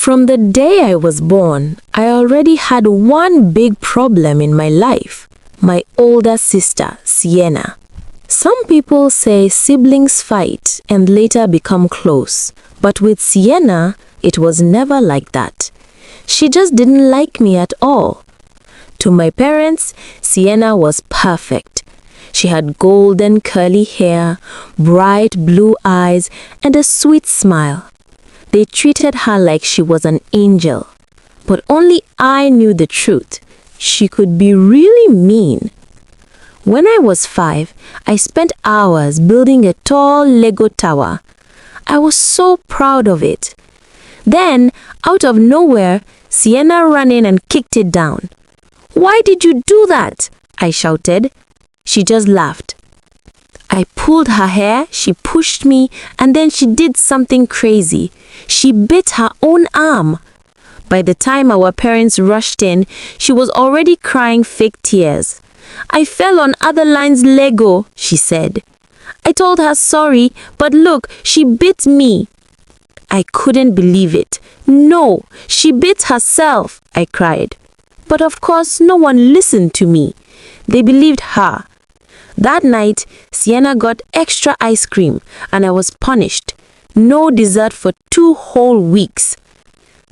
From the day I was born, I already had one big problem in my life. My older sister, Sienna. Some people say siblings fight and later become close, but with Sienna, it was never like that. She just didn't like me at all. To my parents, Sienna was perfect. She had golden curly hair, bright blue eyes, and a sweet smile. They treated her like she was an angel. But only I knew the truth. She could be really mean. When I was 5, I spent hours building a tall Lego tower. I was so proud of it. Then, out of nowhere, Sienna ran in and kicked it down. "Why did you do that?" I shouted. She just laughed. I pulled her hair, she pushed me, and then she did something crazy. She bit her own arm. By the time our parents rushed in, she was already crying fake tears. "I fell on Adeline's Lego," she said. I told her sorry, but look, she bit me. I couldn't believe it. "No, she bit herself," I cried. But of course, no one listened to me. They believed her. That night, Sienna got extra ice cream and I was punished. No dessert for 2 whole weeks.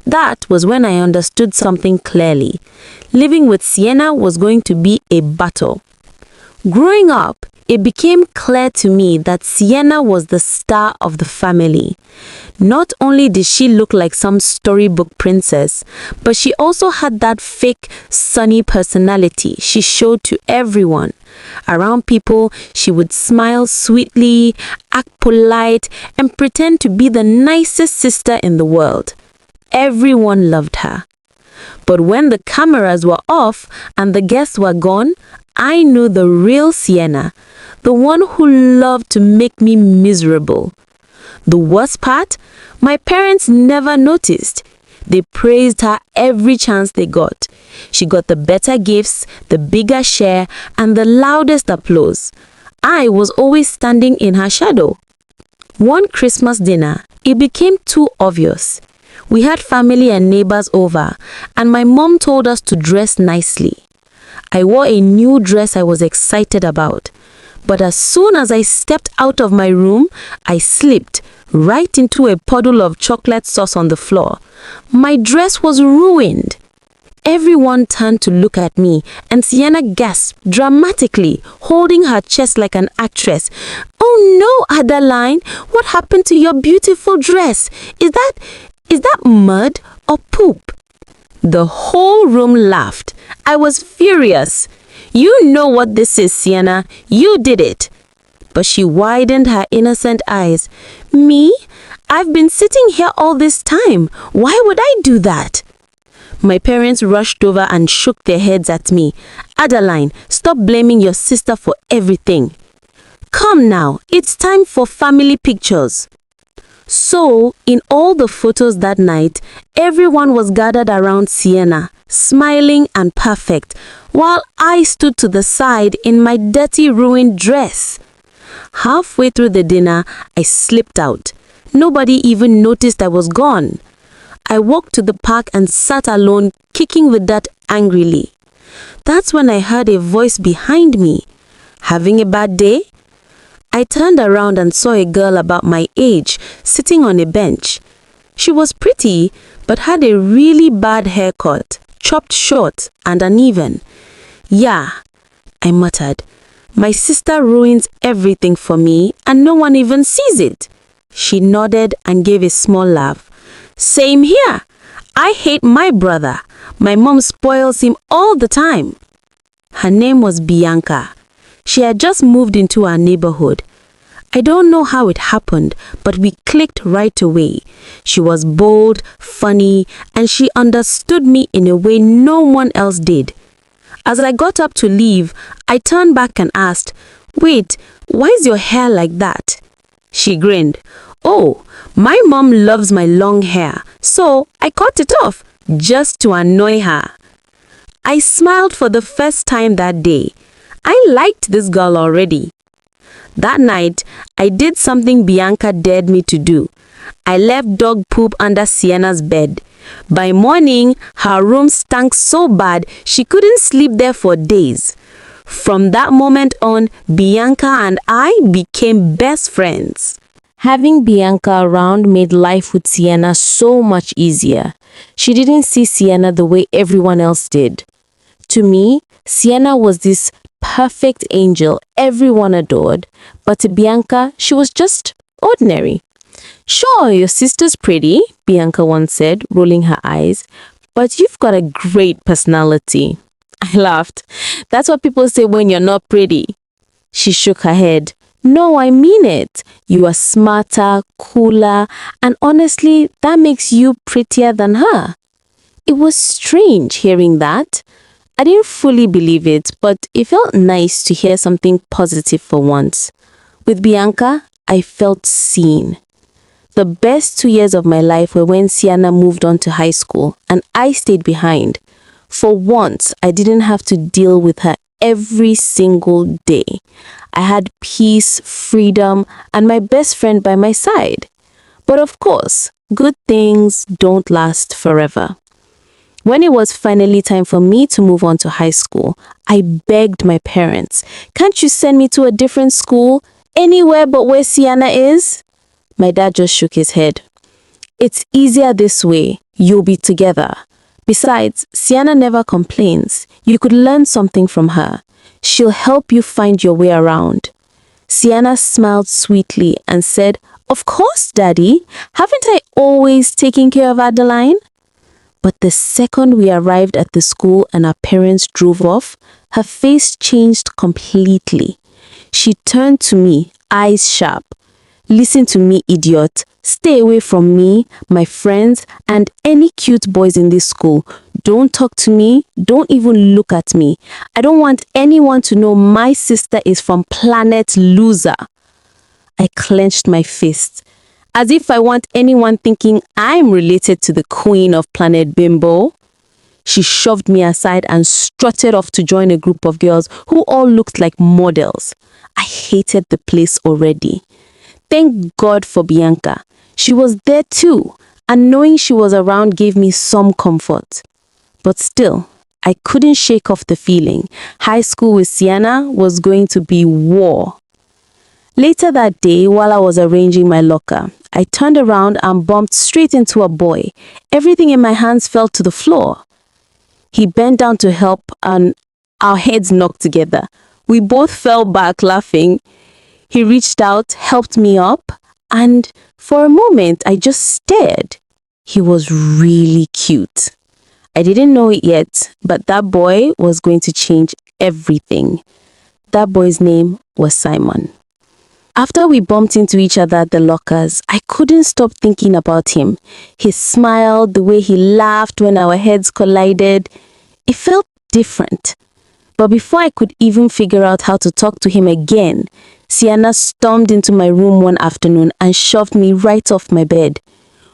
That was when I understood something clearly. Living with Sienna was going to be a battle. Growing up, it became clear to me that Sienna was the star of the family. Not only did she look like some storybook princess, but she also had that fake, sunny personality she showed to everyone. Around people, she would smile sweetly, act polite, and pretend to be the nicest sister in the world. Everyone loved her. But when the cameras were off and the guests were gone, I knew the real Sienna, the one who loved to make me miserable. The worst part, my parents never noticed. They praised her every chance they got. She got the better gifts, the bigger share, and the loudest applause. I was always standing in her shadow. One Christmas dinner, it became too obvious. We had family and neighbors over, and my mom told us to dress nicely. I wore a new dress I was excited about. But as soon as I stepped out of my room, I slipped right into a puddle of chocolate sauce on the floor. My dress was ruined. Everyone turned to look at me, and Sienna gasped dramatically, holding her chest like an actress. "Oh no, Adeline, what happened to your beautiful dress? Is that mud or poop?" The whole room laughed. I was furious. "You know what this is, Sienna. You did it." But she widened her innocent eyes. "Me? I've been sitting here all this time. Why would I do that?" My parents rushed over and shook their heads at me. "Adeline, stop blaming your sister for everything. Come now, it's time for family pictures." So, in all the photos that night, everyone was gathered around Sienna, smiling and perfect, while I stood to the side in my dirty, ruined dress. Halfway through the dinner, I slipped out. Nobody even noticed I was gone. I walked to the park and sat alone, kicking the dirt angrily. That's when I heard a voice behind me. "Having a bad day?" I turned around and saw a girl about my age sitting on a bench. She was pretty, but had a really bad haircut, chopped short and uneven. "Yeah," I muttered. "My sister ruins everything for me and no one even sees it." She nodded and gave a small laugh. "Same here. I hate my brother. My mom spoils him all the time." Her name was Bianca. She had just moved into our neighborhood. I don't know how it happened, but we clicked right away. She was bold, funny, and she understood me in a way no one else did. As I got up to leave, I turned back and asked, "Wait, why is your hair like that?" She grinned. "Oh, my mom loves my long hair, so I cut it off just to annoy her." I smiled for the first time that day. I liked this girl already. That night, I did something Bianca dared me to do. I left dog poop under Sienna's bed. By morning, her room stank so bad she couldn't sleep there for days. From that moment on, Bianca and I became best friends. Having Bianca around made life with Sienna so much easier. She didn't see Sienna the way everyone else did. To me, Sienna was this perfect angel everyone adored, but to Bianca, she was just ordinary. Sure, your sister's pretty, Bianca once said, rolling her eyes, but you've got a great personality. I laughed. That's what people say when you're not pretty. She shook her head. No, I mean it. You are smarter, cooler, and honestly, that makes you prettier than her. It was strange hearing that. I didn't fully believe it, but it felt nice to hear something positive for once. With Bianca, I felt seen. The best 2 years of my life were when Sienna moved on to high school and I stayed behind. For once, I didn't have to deal with her every single day. I had peace, freedom, and my best friend by my side. But of course, good things don't last forever. When it was finally time for me to move on to high school, I begged my parents, can't you send me to a different school? Anywhere but where Sienna is? My dad just shook his head. It's easier this way. You'll be together. Besides, Sienna never complains. You could learn something from her. She'll help you find your way around. Sienna smiled sweetly and said, Of course, Daddy. Haven't I always taken care of Adeline? But the second we arrived at the school and our parents drove off, her face changed completely. She turned to me, eyes sharp. Listen to me, idiot. Stay away from me, my friends, and any cute boys in this school. Don't talk to me. Don't even look at me. I don't want anyone to know my sister is from planet loser. I clenched my fist, as if I want anyone thinking I'm related to the queen of planet Bimbo. She shoved me aside and strutted off to join a group of girls who all looked like models. I hated the place already. Thank God for Bianca. She was there too, and knowing she was around gave me some comfort. But still, I couldn't shake off the feeling. High school with Sienna was going to be war. Later that day, while I was arranging my locker, I turned around and bumped straight into a boy. Everything in my hands fell to the floor. He bent down to help and our heads knocked together. We both fell back laughing. He reached out, helped me up, and for a moment I just stared. He was really cute. I didn't know it yet, but that boy was going to change everything. That boy's name was Simon. After we bumped into each other at the lockers, I couldn't stop thinking about him. His smile, the way he laughed when our heads collided, it felt different. But before I could even figure out how to talk to him again, Sienna stormed into my room one afternoon and shoved me right off my bed.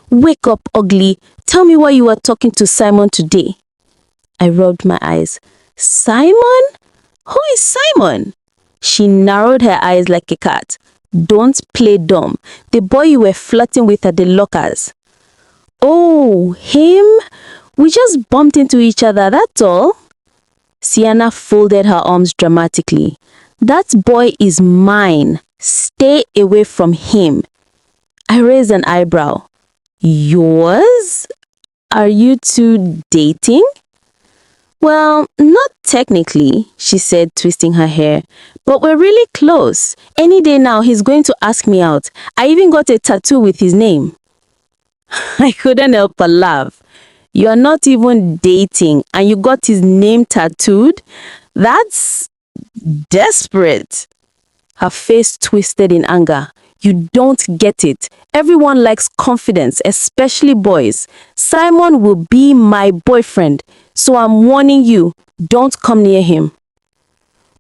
Wake up, ugly. Tell me why you were talking to Simon today. I rubbed my eyes. Simon? Who is Simon? She narrowed her eyes like a cat. Don't play dumb. The boy you were flirting with at the lockers. Oh, him? We just bumped into each other, that's all. Sienna folded her arms dramatically. That boy is mine. Stay away from him. I raised an eyebrow. Yours? Are you two dating? Well, not technically, she said, twisting her hair, but we're really close. Any day now, he's going to ask me out. I even got a tattoo with his name. I couldn't help but laugh. You're not even dating and you got his name tattooed? That's desperate. Her face twisted in anger. You don't get it. Everyone likes confidence, especially boys. Simon will be my boyfriend, so I'm warning you, don't come near him.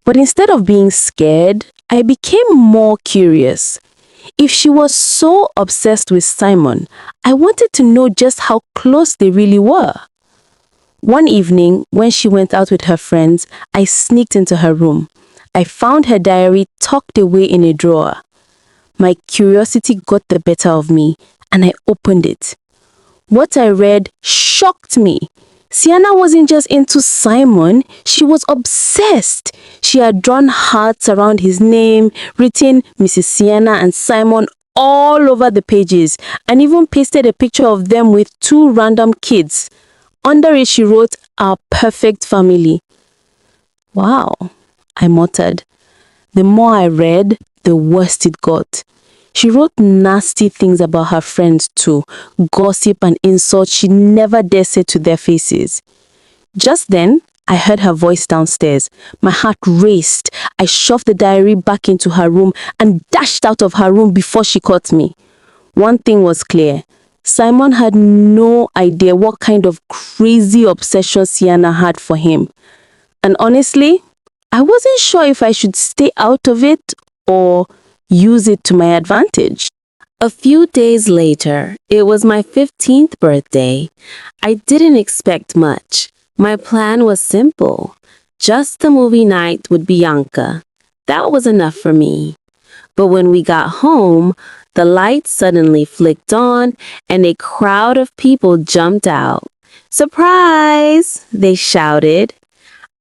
But instead of being scared, I became more curious. If she was so obsessed with Simon, I wanted to know just how close they really were. One evening, when she went out with her friends, I sneaked into her room. I found her diary tucked away in a drawer. My curiosity got the better of me, and I opened it. What I read shocked me. Sienna wasn't just into Simon, she was obsessed. She had drawn hearts around his name, written Mrs. Sienna and Simon all over the pages, and even pasted a picture of them with two random kids. Under it, she wrote, "Our perfect family." Wow, I muttered. The more I read, the worse it got. She wrote nasty things about her friends too, gossip and insults she never dared say to their faces. Just then, I heard her voice downstairs. My heart raced. I shoved the diary back into her room and dashed out of her room before she caught me. One thing was clear. Simon had no idea what kind of crazy obsession Sienna had for him. And honestly, I wasn't sure if I should stay out of it or use it to my advantage. A few days later, it was my 15th birthday. I didn't expect much. My plan was simple. Just the movie night with Bianca. That was enough for me. But when we got home, the lights suddenly flicked on and a crowd of people jumped out. "Surprise!" they shouted.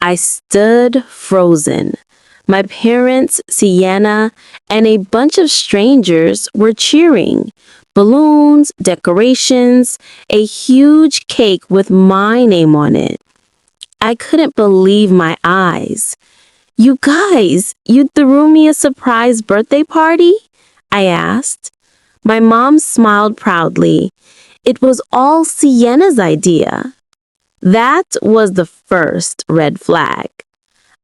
I stood frozen. My parents, Sienna, and a bunch of strangers were cheering. Balloons, decorations, a huge cake with my name on it. I couldn't believe my eyes. "You guys, you threw me a surprise birthday party?" I asked. My mom smiled proudly. It was all Sienna's idea. That was the first red flag.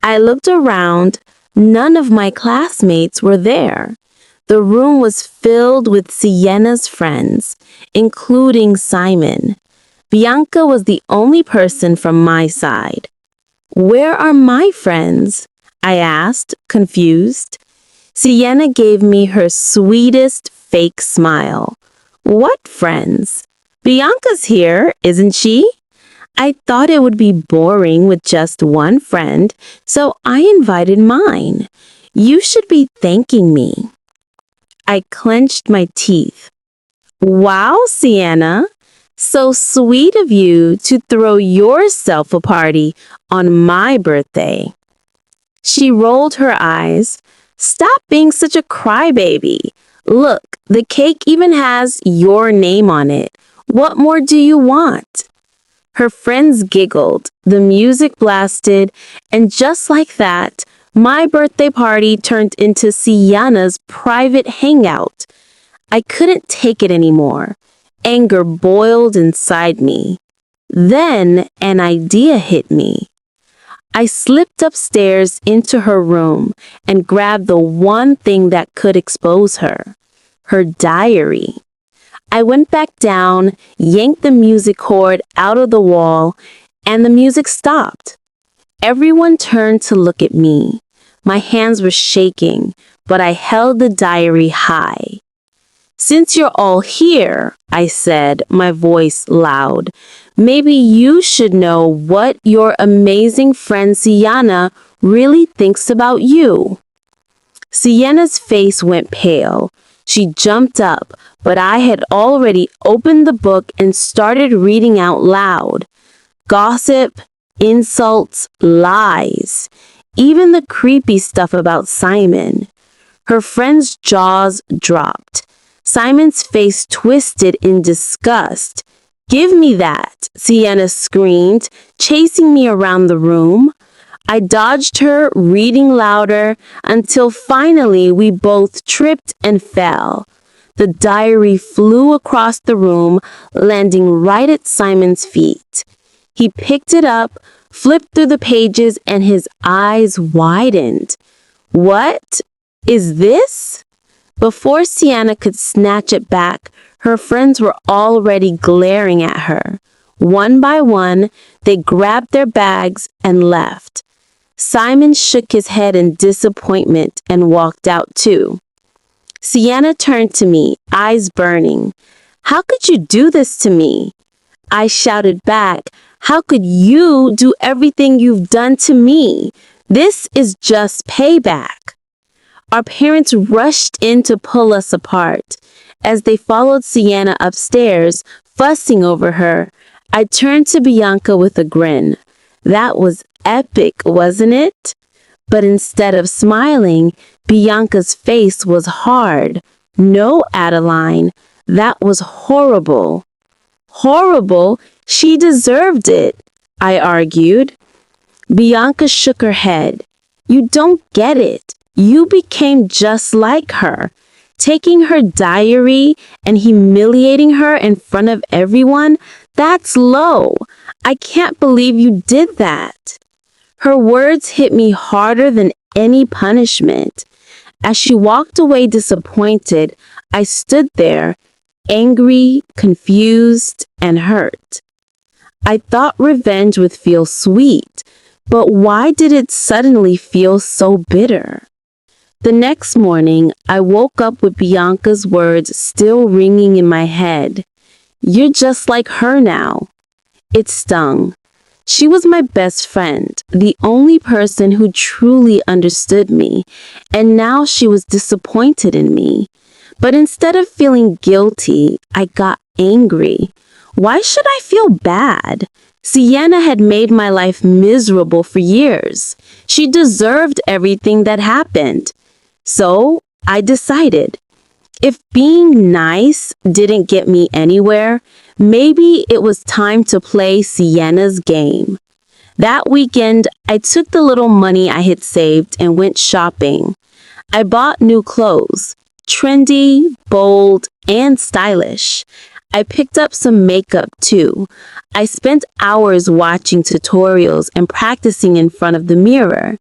I looked around. None of my classmates were there. The room was filled with Sienna's friends, including Simon. Bianca was the only person from my side. "Where are my friends?" I asked, confused. Sienna gave me her sweetest fake smile. "What friends? Bianca's here, isn't she?" I thought it would be boring with just one friend, so I invited mine. "You should be thanking me." I clenched my teeth. "Wow, Sienna, so sweet of you to throw yourself a party on my birthday." She rolled her eyes. "Stop being such a crybaby. Look, the cake even has your name on it. What more do you want?" Her friends giggled, the music blasted, and just like that, my birthday party turned into Sienna's private hangout. I couldn't take it anymore. Anger boiled inside me. Then an idea hit me. I slipped upstairs into her room and grabbed the one thing that could expose her, her diary. I went back down, yanked the music cord out of the wall, and the music stopped. Everyone turned to look at me. My hands were shaking, but I held the diary high. "Since you're all here," I said, my voice loud, "maybe you should know what your amazing friend Sienna really thinks about you." Sienna's face went pale. She jumped up, but I had already opened the book and started reading out loud. Gossip, insults, lies, even the creepy stuff about Simon. Her friend's jaws dropped. Simon's face twisted in disgust. "Give me that," Sienna screamed, chasing me around the room. I dodged her, reading louder, until finally we both tripped and fell. The diary flew across the room, landing right at Simon's feet. He picked it up, flipped through the pages, and his eyes widened. "What is this?" Before Sienna could snatch it back, her friends were already glaring at her. One by one, they grabbed their bags and left. Simon shook his head in disappointment and walked out too. Sienna turned to me, eyes burning. "How could you do this to me?" I shouted back, "How could you do everything you've done to me? This is just payback." Our parents rushed in to pull us apart. As they followed Sienna upstairs, fussing over her. I turned to Bianca with a grin. That was epic, wasn't it? But instead of smiling, Bianca's face was hard. No, Adeline, that was horrible. Horrible? She deserved it, I argued. Bianca shook her head. You don't get it. You became just like her. Taking her diary and humiliating her in front of everyone, that's low. I can't believe you did that. Her words hit me harder than any punishment. As she walked away disappointed, I stood there, angry, confused, and hurt. I thought revenge would feel sweet, but why did it suddenly feel so bitter? The next morning, I woke up with Bianca's words still ringing in my head. You're just like her now. It stung. She was my best friend, the only person who truly understood me, and now she was disappointed in me. But instead of feeling guilty, I got angry. Why should I feel bad? Sienna had made my life miserable for years. She deserved everything that happened. So I decided, if being nice didn't get me anywhere, maybe it was time to play Sienna's game. That weekend, I took the little money I had saved and went shopping. I bought new clothes, trendy, bold, and stylish. I picked up some makeup too. I spent hours watching tutorials and practicing in front of the mirror.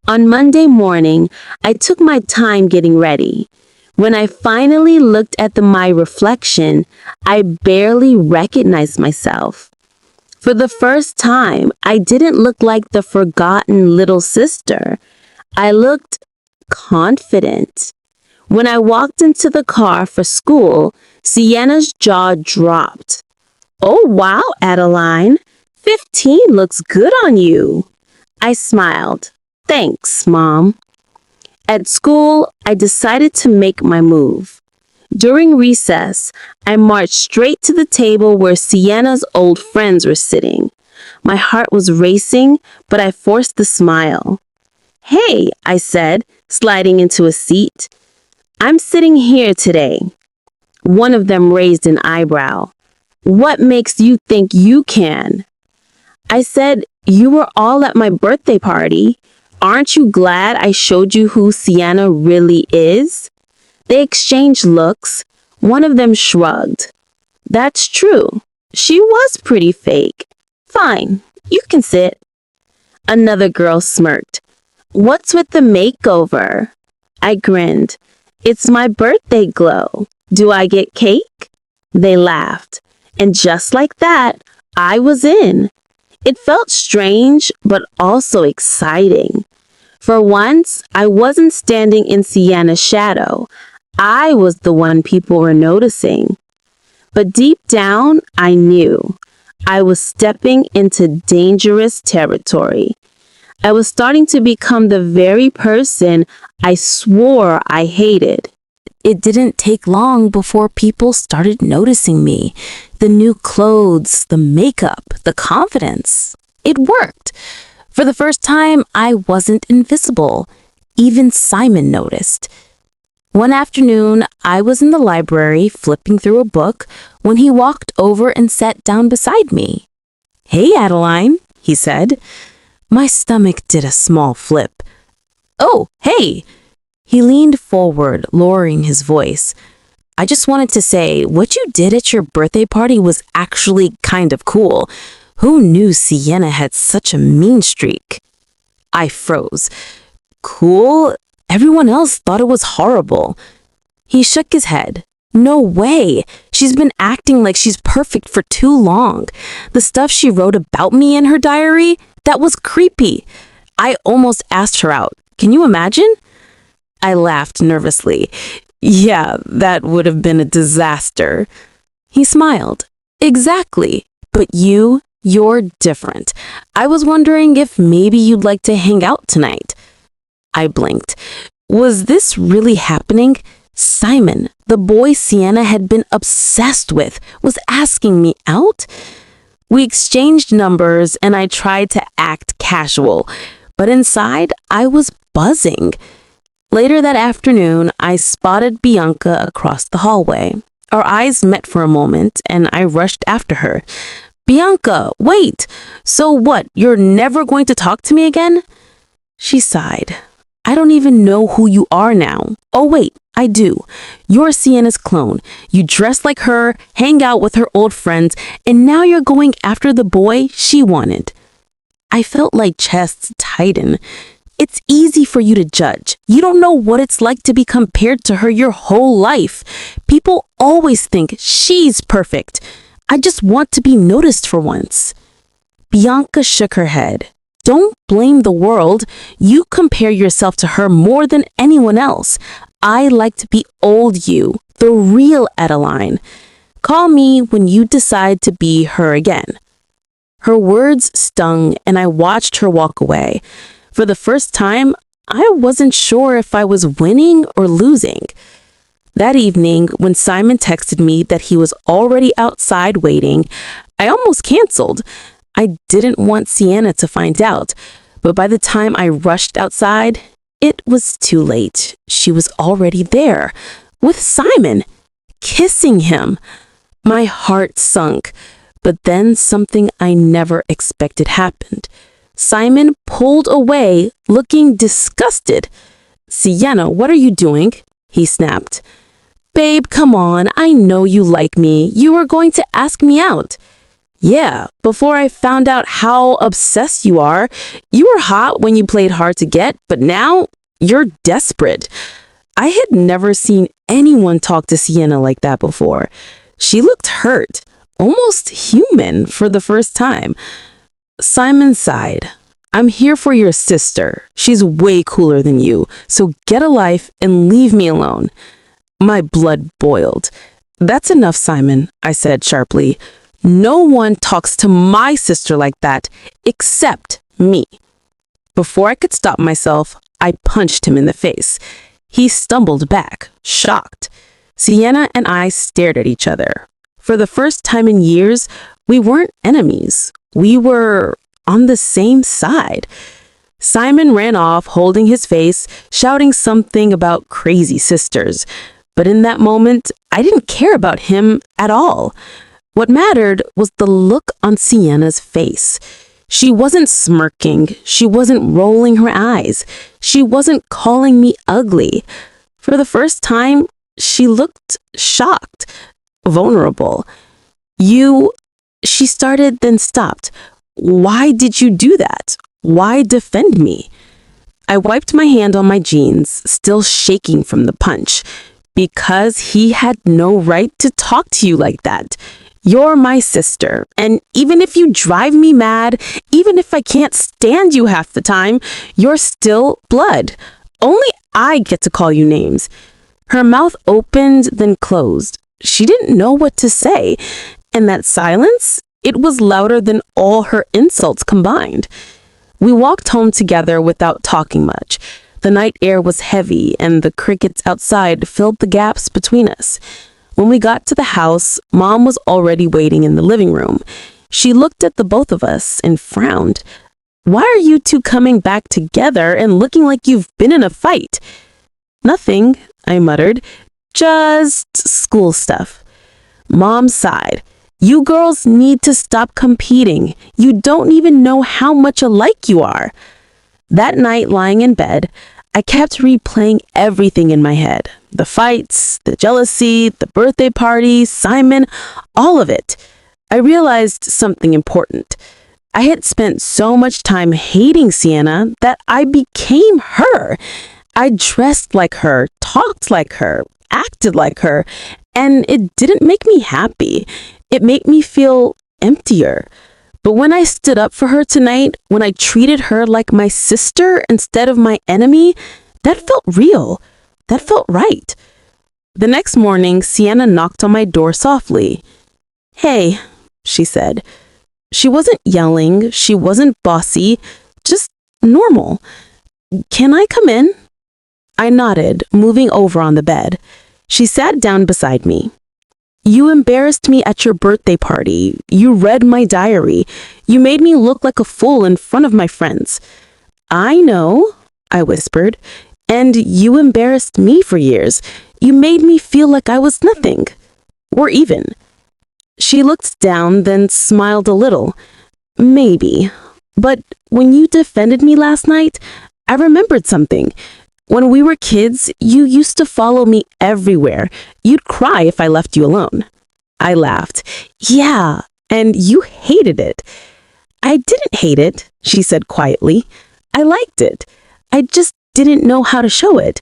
On Monday morning, I took my time getting ready. When I finally looked at my reflection, I barely recognized myself. For the first time, I didn't look like the forgotten little sister. I looked confident. When I walked into the car for school, Sienna's jaw dropped. Oh, wow, Adeline. 15 looks good on you. I smiled. Thanks, Mom. At school, I decided to make my move. During recess, I marched straight to the table where Sienna's old friends were sitting. My heart was racing, but I forced the smile. Hey, I said, sliding into a seat. I'm sitting here today. One of them raised an eyebrow. What makes you think you can? I said, you were all at my birthday party. Aren't you glad I showed you who Sienna really is? They exchanged looks. One of them shrugged. That's true. She was pretty fake. Fine, you can sit. Another girl smirked. What's with the makeover? I grinned. It's my birthday glow. Do I get cake? They laughed. And just like that, I was in. It felt strange, but also exciting. For once, I wasn't standing in Sienna's shadow. I was the one people were noticing. But deep down, I knew. I was stepping into dangerous territory. I was starting to become the very person I swore I hated. It didn't take long before people started noticing me. The new clothes, the makeup, the confidence. It worked. For the first time, I wasn't invisible. Even Simon noticed. One afternoon, I was in the library flipping through a book when he walked over and sat down beside me. Hey, Adeline, he said. My stomach did a small flip. Oh, hey! He leaned forward, lowering his voice. I just wanted to say, what you did at your birthday party was actually kind of cool. Who knew Sienna had such a mean streak? I froze. Cool? Everyone else thought it was horrible. He shook his head. No way. She's been acting like she's perfect for too long. The stuff she wrote about me in her diary, that was creepy. I almost asked her out. Can you imagine? I laughed nervously. Yeah, that would have been a disaster. He smiled. Exactly. But you're different. I was wondering if maybe you'd like to hang out tonight. I blinked. Was this really happening? Simon, the boy Sienna had been obsessed with, was asking me out. We exchanged numbers and I tried to act casual, but inside I was buzzing. Later that afternoon, I spotted Bianca across the hallway. Our eyes met for a moment and I rushed after her. "Bianca, wait! So what, you're never going to talk to me again?" She sighed. "I don't even know who you are now. Oh wait, I do. You're Sienna's clone. You dress like her, hang out with her old friends, and now you're going after the boy she wanted." I felt like chests tighten. It's easy for you to judge. You don't know what it's like to be compared to her your whole life. People always think she's perfect. I just want to be noticed for once. Bianca shook her head. "Don't blame the world. You compare yourself to her more than anyone else. I like to be old you, the real Adeline. Call me when you decide to be her again." Her words stung and I watched her walk away. For the first time, I wasn't sure if I was winning or losing. That evening, when Simon texted me that he was already outside waiting, I almost canceled. I didn't want Sienna to find out, but by the time I rushed outside, it was too late. She was already there, with Simon, kissing him. My heart sunk, but then something I never expected happened. Simon pulled away, looking disgusted. "Sienna, what are you doing?" he snapped. "Babe, come on, I know you like me. You were going to ask me out." "Yeah, before I found out how obsessed you are. You were hot when you played hard to get, but now you're desperate." I had never seen anyone talk to Sienna like that before. She looked hurt, almost human for the first time. Simon sighed. "I'm here for your sister. She's way cooler than you, so get a life and leave me alone." My blood boiled. "That's enough, Simon," I said sharply. "No one talks to my sister like that, except me." Before I could stop myself, I punched him in the face. He stumbled back, shocked. Sienna and I stared at each other. For the first time in years, we weren't enemies. We were on the same side. Simon ran off, holding his face, shouting something about crazy sisters. But in that moment, I didn't care about him at all. What mattered was the look on Sienna's face. She wasn't smirking. She wasn't rolling her eyes. She wasn't calling me ugly. For the first time, she looked shocked, vulnerable. She started, then stopped. "Why did you do that? Why defend me?" I wiped my hand on my jeans, still shaking from the punch. "Because he had no right to talk to you like that. You're my sister, and even if you drive me mad, even if I can't stand you half the time, you're still blood. Only I get to call you names." Her mouth opened, then closed. She didn't know what to say, and that silence, it was louder than all her insults combined. We walked home together without talking much. The night air was heavy, and the crickets outside filled the gaps between us. When we got to the house, Mom was already waiting in the living room. She looked at the both of us and frowned. "Why are you two coming back together and looking like you've been in a fight?" "Nothing," I muttered. "Just school stuff." Mom sighed. "You girls need to stop competing. You don't even know how much alike you are." That night, lying in bed, I kept replaying everything in my head. The fights, the jealousy, the birthday party, Simon, all of it. I realized something important. I had spent so much time hating Sienna that I became her. I dressed like her, talked like her, acted like her, and it didn't make me happy. It made me feel emptier. But when I stood up for her tonight, when I treated her like my sister instead of my enemy, that felt real. That felt right. The next morning, Sienna knocked on my door softly. "Hey," she said. She wasn't yelling. She wasn't bossy. Just normal. "Can I come in?" I nodded, moving over on the bed. She sat down beside me. You embarrassed me at your birthday party. You read my diary. You made me look like a fool in front of my friends. I know, I whispered, and you embarrassed me for years. You made me feel like I was nothing. Or even. She looked down, then smiled a little. Maybe. But when you defended me last night, I remembered something. When we were kids, you used to follow me everywhere. You'd cry if I left you alone. I laughed. Yeah, and you hated it. I didn't hate it, she said quietly. I liked it. I just didn't know how to show it.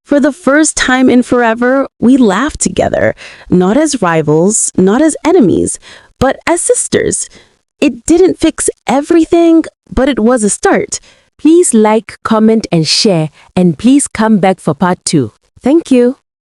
For the first time in forever, we laughed together, not as rivals, not as enemies, but as sisters. It didn't fix everything, but it was a start. Please like, comment, and share, and please come back for part 2. Thank you.